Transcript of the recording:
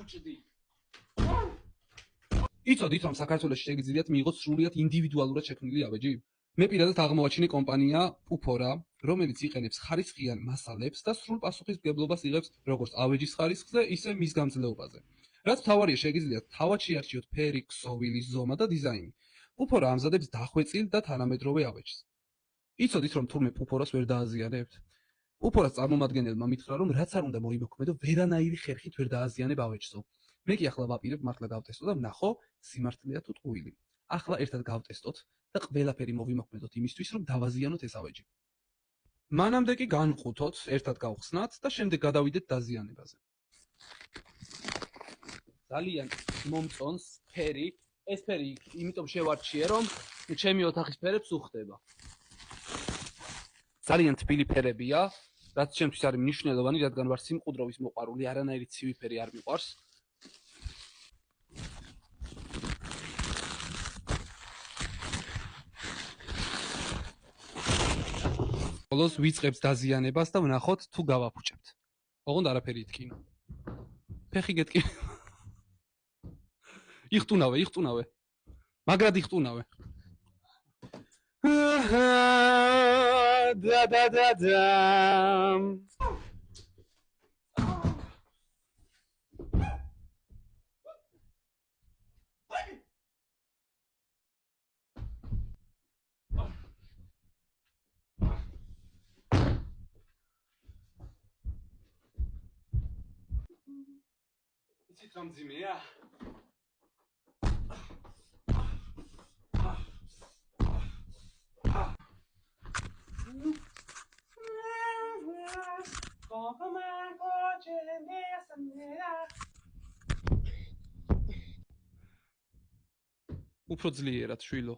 დაგჭდი. იცოდით რომ საქართველოში შეგიძლიათ მიიღოთ სრულიად ინდივიდუალურად შექმნილი ავეჯი? მე პირადად აღმოვაჩინე კომპანია Pupora, რომელიც იყენებს ხარისხიან მასალებს და სრულ პასუხისმგებლობას იღებს როგორც ავეჯის ხარისხზე, ისე მის გამძლეობაზე. რაც მთავარია, შეგიძლიათ თავად შეარჩიოთ ფერი, ქსოვილი, ზომა და დიზაინი. Pupora ამზადებს დახვეწილ და თანამედროვე ავეჯს. იცოდით რომ თურმე Puporas ვერ დააზიანებთ? Puporas წარმომადგენელმა მითხრა რომ რაც არ უნდა მოიმოქმედო, ვერანაირი ხერხით ვერ დააზიანებ ავეჯსო. მე კი ახლა ვაპირებ მართლა გავტესტო და ვნახო სიმართლეა თუ ტყუილი. ახლა ერთად გავტესტოთ და ყველაფერი მოვიმოქმედოთ იმისთვის რომ დავაზიანოთ ეს ავეჯი. მანამდე კი განვყუთოთ, ერთად გავხსნათ და შემდეგ გადავიდეთ დაზიანებაზე. ძალიან მომწონს ფერი, ეს ფერი იმიტომ შევარჩიე რომ ჩემი ოთახის ფერებს უხდება. ძალიან თბილი ფერებია, რაც ჩემთვის არის მნიშვნელოვანი, რადგან ვარ სიმყუდროვის მოყვარული, არანაირი ცივი ფერი არ მიყვარს. ბოლოს ვიწყებთ დაზიანებას და ვნახოთ თუ გავაფუჭებთ. ოღონდ არაფერი ითკინო. ფეხი გეტკი. იხტუნავე. მაგრად იხტუნავე. და. იცით რა მძიმეა? უფრო ძლიერად, შვილო.